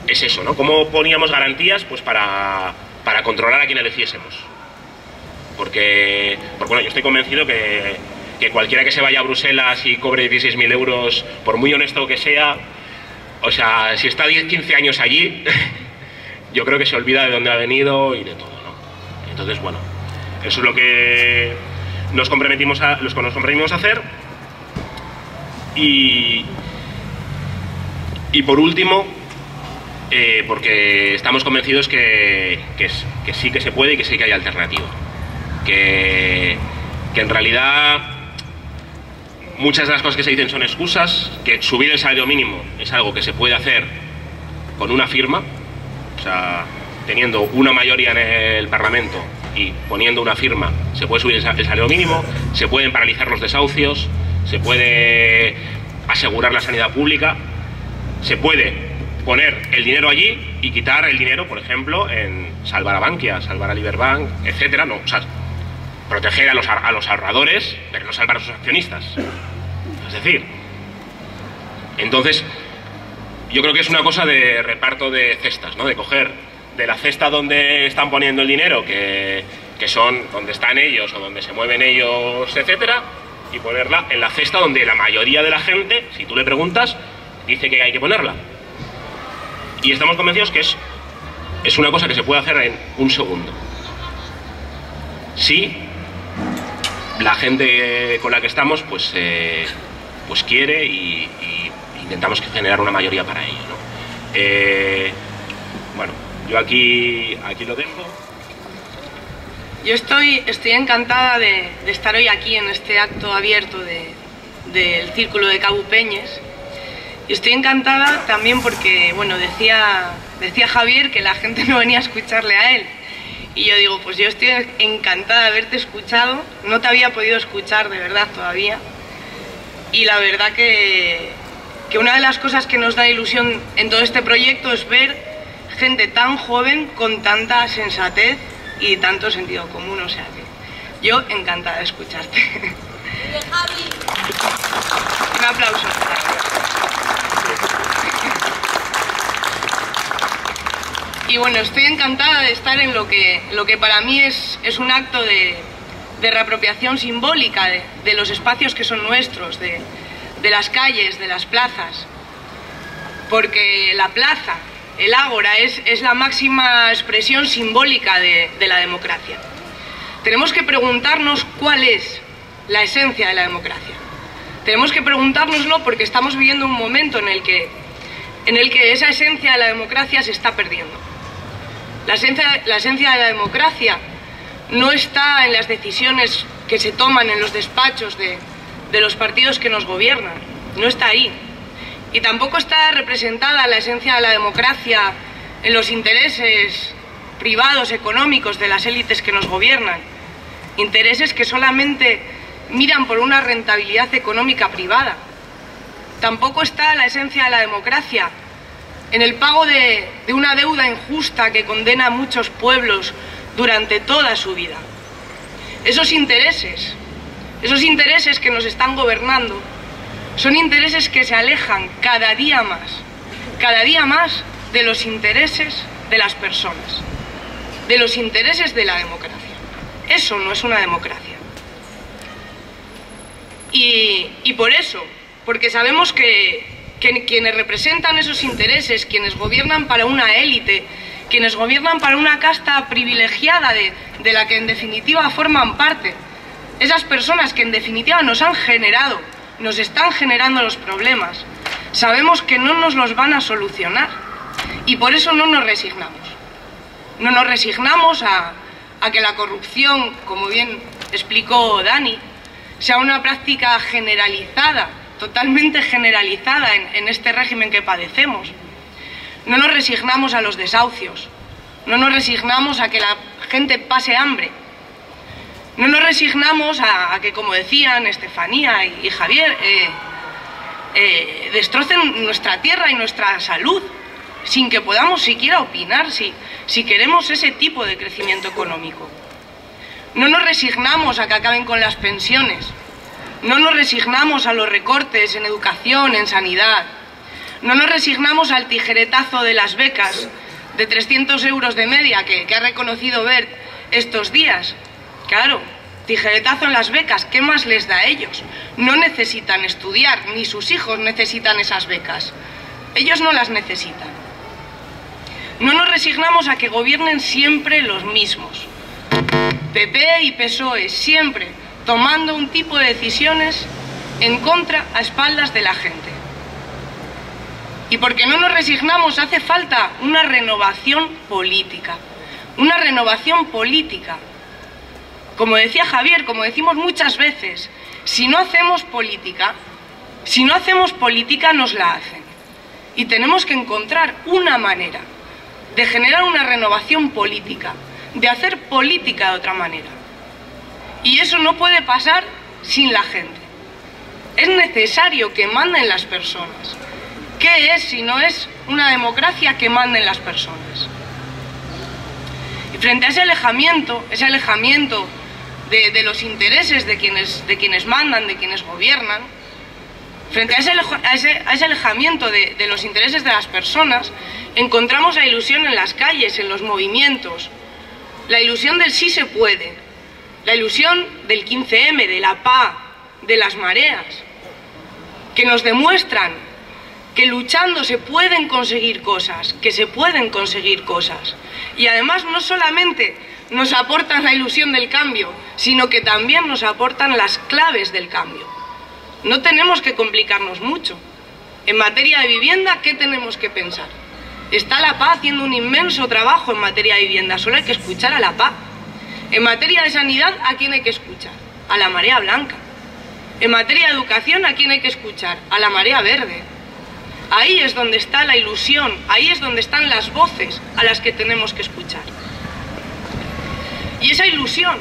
eso, ¿no? ¿Cómo poníamos garantías pues para controlar a quien eligiésemos? Porque bueno, yo estoy convencido que cualquiera que se vaya a Bruselas y cobre 16.000 euros, por muy honesto que sea, o sea, si está 10-15 años allí, yo creo que se olvida de dónde ha venido y de todo, ¿no? Entonces, bueno, eso es lo que nos comprometimos a hacer. Y por último, porque estamos convencidos que sí que se puede y que sí que hay alternativa. Que en realidad muchas de las cosas que se dicen son excusas, que subir el salario mínimo es algo que se puede hacer con una firma, o sea, teniendo una mayoría en el Parlamento y poniendo una firma se puede subir el salario mínimo, se pueden paralizar los desahucios, se puede asegurar la sanidad pública, se puede poner el dinero allí y quitar el dinero, por ejemplo, en salvar a Bankia, salvar a Liberbank, etcétera, no, o sea, proteger a los ahorradores, pero no salvar a sus accionistas. Es decir, entonces, yo creo que es una cosa de reparto de cestas, ¿no? De coger de la cesta donde están poniendo el dinero, que son donde están ellos o donde se mueven ellos, etcétera, y ponerla en la cesta donde la mayoría de la gente, si tú le preguntas, dice que hay que ponerla. Y estamos convencidos que es una cosa que se puede hacer en un segundo. Si la gente con la que estamos pues quiere y intentamos generar una mayoría para ello, ¿no? Bueno, yo aquí lo dejo. Yo estoy encantada de estar hoy aquí en este acto abierto del Círculo de Cabupeñes. Y estoy encantada también porque, bueno, decía Javier que la gente no venía a escucharle a él. Y yo digo, pues yo estoy encantada de haberte escuchado. No te había podido escuchar de verdad todavía. Y la verdad que una de las cosas que nos da ilusión en todo este proyecto es ver gente tan joven con tanta sensatez y tanto sentido común. O sea que yo encantada de escucharte. Un aplauso. Y bueno, estoy encantada de estar en lo que para mí es un acto de reapropiación simbólica de los espacios que son nuestros, de las calles, de las plazas. Porque la plaza, el ágora, es la máxima expresión simbólica de la democracia. Tenemos que preguntarnos cuál es la esencia de la democracia. Tenemos que preguntárnoslo porque estamos viviendo un momento en el que esa esencia de la democracia se está perdiendo. La esencia de la democracia no está en las decisiones que se toman en los despachos de los partidos que nos gobiernan, no está ahí. Y tampoco está representada la esencia de la democracia en los intereses privados, económicos de las élites que nos gobiernan. Intereses que solamente miran por una rentabilidad económica privada. Tampoco está la esencia de la democracia en el pago de una deuda injusta que condena a muchos pueblos durante toda su vida. Esos intereses que nos están gobernando, son intereses que se alejan cada día más de los intereses de las personas, de los intereses de la democracia. Eso no es una democracia. Y por eso, porque sabemos que quienes representan esos intereses, quienes gobiernan para una élite, quienes gobiernan para una casta privilegiada de la que en definitiva forman parte, esas personas que en definitiva nos están generando los problemas, sabemos que no nos los van a solucionar y por eso no nos resignamos. No nos resignamos a que la corrupción, como bien explicó Dani, sea una práctica generalizada, totalmente generalizada en este régimen que padecemos. No nos resignamos a los desahucios, no nos resignamos a que la gente pase hambre, no nos resignamos a que, como decían Estefanía y Javier, destrocen nuestra tierra y nuestra salud sin que podamos siquiera opinar si queremos ese tipo de crecimiento económico. No nos resignamos a que acaben con las pensiones. No nos resignamos a los recortes en educación, en sanidad. No nos resignamos al tijeretazo de las becas de 300 euros de media que ha reconocido Wert estos días. Claro, tijeretazo en las becas, ¿qué más les da a ellos? No necesitan estudiar, ni sus hijos necesitan esas becas. Ellos no las necesitan. No nos resignamos a que gobiernen siempre los mismos. PP y PSOE, siempre tomando un tipo de decisiones en contra, a espaldas de la gente. Y porque no nos resignamos, hace falta una renovación política. Una renovación política. Como decía Javier, como decimos muchas veces, si no hacemos política nos la hacen. Y tenemos que encontrar una manera de generar una renovación política, de hacer política de otra manera. Y eso no puede pasar sin la gente. Es necesario que manden las personas. ¿Qué es si no es una democracia que manden las personas? Y frente a ese alejamiento de los intereses de quienes mandan, de quienes gobiernan, frente a ese alejamiento de los intereses de las personas, encontramos la ilusión en las calles, en los movimientos, la ilusión del sí se puede, la ilusión del 15M, de la PA, de las mareas, que nos demuestran que luchando se pueden conseguir cosas, que se pueden conseguir cosas. Y además no solamente nos aportan la ilusión del cambio, sino que también nos aportan las claves del cambio. No tenemos que complicarnos mucho. En materia de vivienda, ¿qué tenemos que pensar? Está la PA haciendo un inmenso trabajo en materia de vivienda, solo hay que escuchar a la PA. En materia de sanidad, ¿a quién hay que escuchar? A la marea blanca. En materia de educación, ¿a quién hay que escuchar? A la marea verde. Ahí es donde está la ilusión, ahí es donde están las voces a las que tenemos que escuchar. Y esa ilusión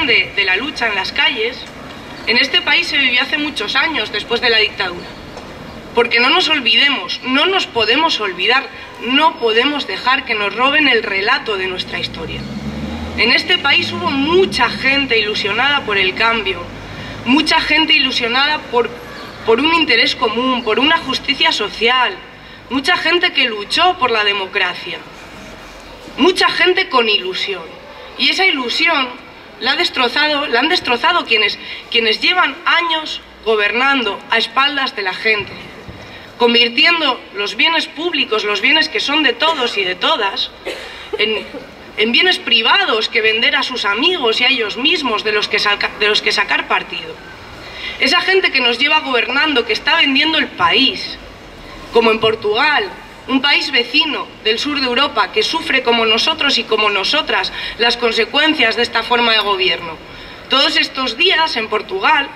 de la lucha en las calles, en este país se vivió hace muchos años después de la dictadura. Porque no nos olvidemos, no nos podemos olvidar, no podemos dejar que nos roben el relato de nuestra historia. En este país hubo mucha gente ilusionada por el cambio, mucha gente ilusionada por un interés común, por una justicia social, mucha gente que luchó por la democracia, mucha gente con ilusión. Y esa ilusión la han destrozado quienes llevan años gobernando a espaldas de la gente, convirtiendo los bienes públicos, los bienes que son de todos y de todas, en bienes privados que vender a sus amigos y a ellos mismos, de los que sacar partido. Esa gente que nos lleva gobernando, que está vendiendo el país, como en Portugal, un país vecino del sur de Europa que sufre como nosotros y como nosotras las consecuencias de esta forma de gobierno. Todos estos días en Portugal,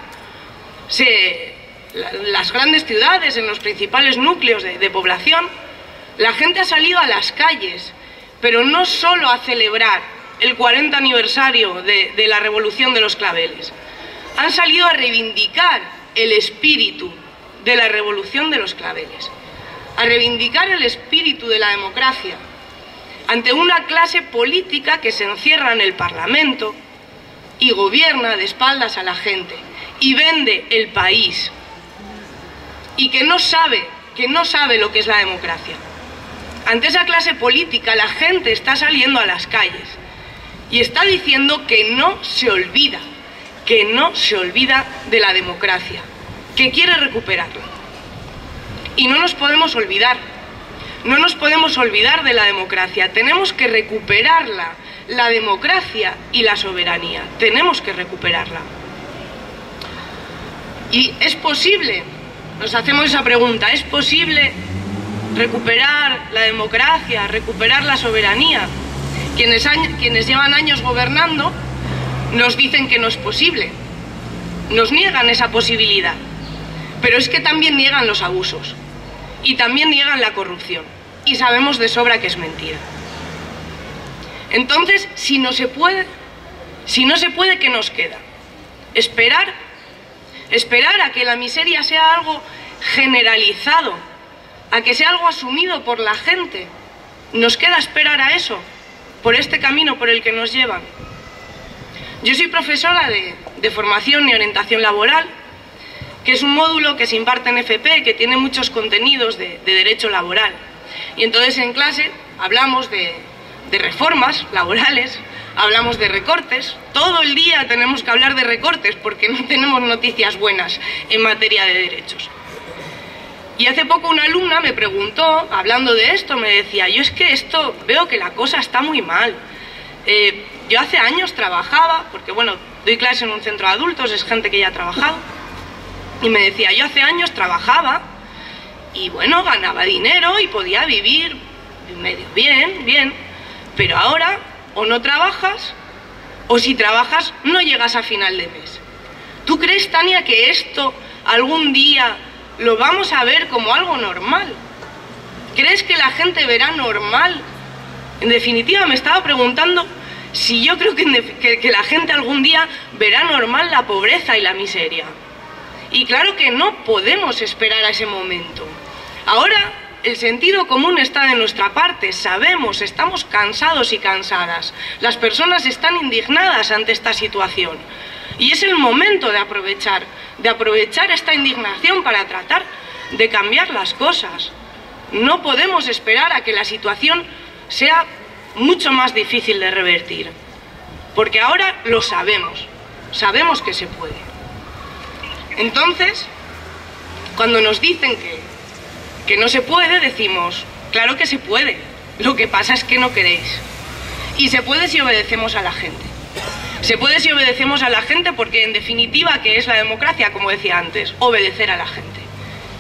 las grandes ciudades, en los principales núcleos de población, la gente ha salido a las calles, pero no solo a celebrar el 40 aniversario de la Revolución de los Claveles. Han salido a reivindicar el espíritu de la Revolución de los Claveles, a reivindicar el espíritu de la democracia, ante una clase política que se encierra en el Parlamento y gobierna de espaldas a la gente y vende el país, y que no sabe lo que es la democracia. Ante esa clase política la gente está saliendo a las calles y está diciendo que no se olvida de la democracia, que quiere recuperarla. Y no nos podemos olvidar de la democracia. Tenemos que recuperarla, la democracia y la soberanía. Tenemos que recuperarla. Y es posible, nos hacemos esa pregunta, ¿es posible recuperar la democracia, recuperar la soberanía? Quienes llevan años gobernando nos dicen que no es posible, nos niegan esa posibilidad, pero es que también niegan los abusos y también niegan la corrupción, y sabemos de sobra que es mentira. Entonces, si no se puede, ¿qué nos queda? Esperar a que la miseria sea algo generalizado, a que sea algo asumido por la gente. Nos queda esperar a eso, por este camino por el que nos llevan. Yo soy profesora de formación y orientación laboral, que es un módulo que se imparte en FP, que tiene muchos contenidos de derecho laboral. Y entonces en clase hablamos de reformas laborales, hablamos de recortes. Todo el día tenemos que hablar de recortes porque no tenemos noticias buenas en materia de derechos. Y hace poco una alumna me preguntó, hablando de esto, me decía, yo es que esto, veo que la cosa está muy mal. Yo hace años trabajaba, porque bueno, doy clase en un centro de adultos, es gente que ya ha trabajado, y me decía, yo hace años trabajaba y bueno, ganaba dinero y podía vivir medio bien, pero ahora o no trabajas o si trabajas no llegas a final de mes. ¿Tú crees, Tania, que esto algún día lo vamos a ver como algo normal? ¿Crees que la gente verá normal? En definitiva, me estaba preguntando si yo creo que la gente algún día verá normal la pobreza y la miseria. Y claro que no podemos esperar a ese momento. Ahora el sentido común está de nuestra parte, sabemos, estamos cansados y cansadas. Las personas están indignadas ante esta situación. Y es el momento de aprovechar esta indignación para tratar de cambiar las cosas. No podemos esperar a que la situación sea mucho más difícil de revertir, porque ahora lo sabemos que se puede. Entonces, cuando nos dicen que no se puede, decimos, claro que se puede, lo que pasa es que no queréis. Y se puede si obedecemos a la gente. Se puede si obedecemos a la gente porque, en definitiva, ¿qué es la democracia? Como decía antes, obedecer a la gente.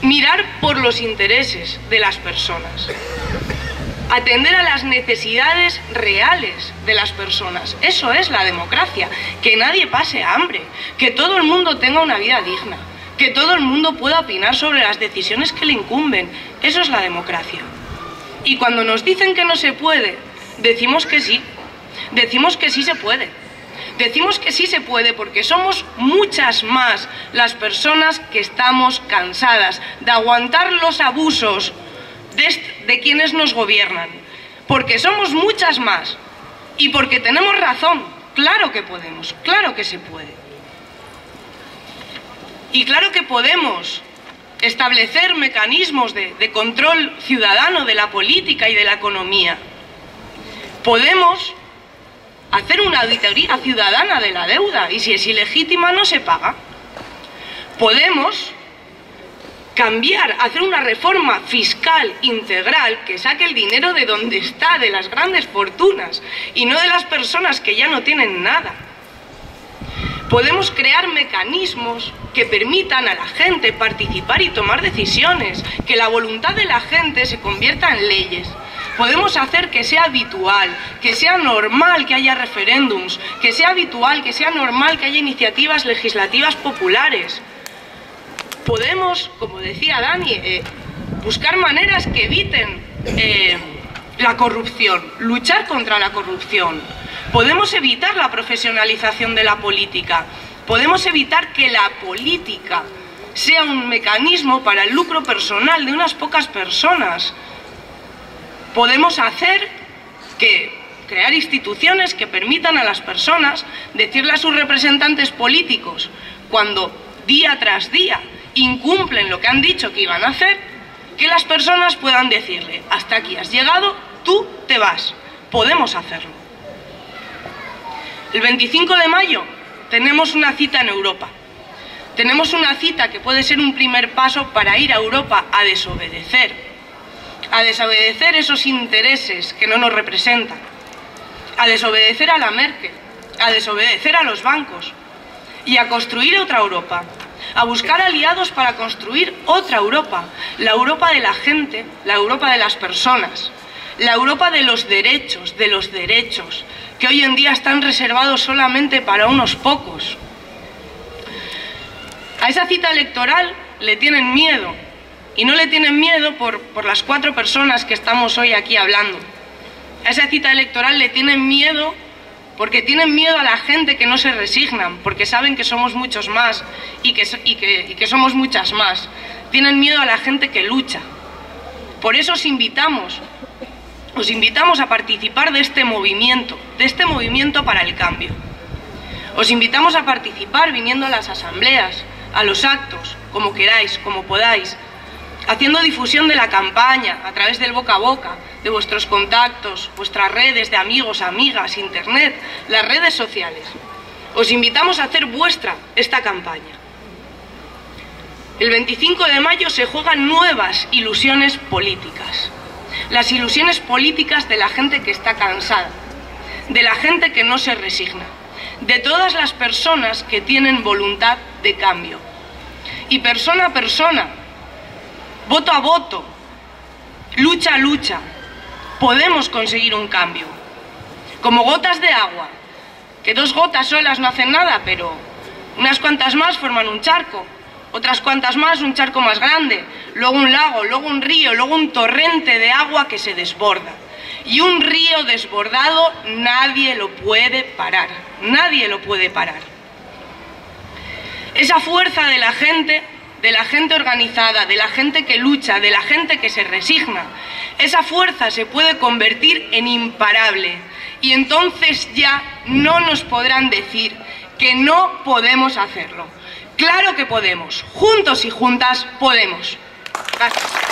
Mirar por los intereses de las personas. Atender a las necesidades reales de las personas. Eso es la democracia. Que nadie pase hambre. Que todo el mundo tenga una vida digna. Que todo el mundo pueda opinar sobre las decisiones que le incumben. Eso es la democracia. Y cuando nos dicen que no se puede, decimos que sí. Decimos que sí se puede. Decimos que sí se puede porque somos muchas más las personas que estamos cansadas de aguantar los abusos de quienes nos gobiernan. Porque somos muchas más y porque tenemos razón. Claro que podemos, claro que se puede. Y claro que podemos establecer mecanismos de control ciudadano de la política y de la economía. Podemos hacer una auditoría ciudadana de la deuda y si es ilegítima no se paga. Podemos cambiar, hacer una reforma fiscal integral que saque el dinero de donde está, de las grandes fortunas y no de las personas que ya no tienen nada. Podemos crear mecanismos que permitan a la gente participar y tomar decisiones, que la voluntad de la gente se convierta en leyes. Podemos hacer que sea habitual, que sea normal que haya referéndums, que sea habitual, que sea normal que haya iniciativas legislativas populares. Podemos, como decía Dani, buscar maneras que eviten la corrupción, luchar contra la corrupción. Podemos evitar la profesionalización de la política. Podemos evitar que la política sea un mecanismo para el lucro personal de unas pocas personas. Podemos hacer crear instituciones que permitan a las personas decirle a sus representantes políticos, cuando día tras día incumplen lo que han dicho que iban a hacer, que las personas puedan decirle, hasta aquí has llegado, tú te vas. Podemos hacerlo. El 25 de mayo tenemos una cita en Europa. Tenemos una cita que puede ser un primer paso para ir a Europa a desobedecer esos intereses que no nos representan, a desobedecer a la Merkel, a desobedecer a los bancos y a construir otra Europa, a buscar aliados para construir otra Europa, la Europa de la gente, la Europa de las personas, la Europa de los derechos, que hoy en día están reservados solamente para unos pocos. A esa cita electoral le tienen miedo. Y no le tienen miedo por las 4 personas que estamos hoy aquí hablando. A esa cita electoral le tienen miedo porque tienen miedo a la gente que no se resignan, porque saben que somos muchos más y que somos muchas más. Tienen miedo a la gente que lucha. Por eso os invitamos a participar de este movimiento para el cambio. Os invitamos a participar viniendo a las asambleas, a los actos, como queráis, como podáis, haciendo difusión de la campaña a través del boca a boca, de vuestros contactos, vuestras redes de amigos, amigas, internet, las redes sociales. Os invitamos a hacer vuestra esta campaña. El 25 de mayo se juegan nuevas ilusiones políticas. Las ilusiones políticas de la gente que está cansada, de la gente que no se resigna, de todas las personas que tienen voluntad de cambio. Y persona a persona, voto a voto, lucha a lucha, podemos conseguir un cambio. Como gotas de agua, que 2 gotas solas no hacen nada, pero unas cuantas más forman un charco, otras cuantas más un charco más grande, luego un lago, luego un río, luego un torrente de agua que se desborda. Y un río desbordado nadie lo puede parar, nadie lo puede parar. Esa fuerza de la gente organizada, de la gente que lucha, de la gente que se resigna, esa fuerza se puede convertir en imparable. Y entonces ya no nos podrán decir que no podemos hacerlo. Claro que podemos, juntos y juntas podemos. Gracias.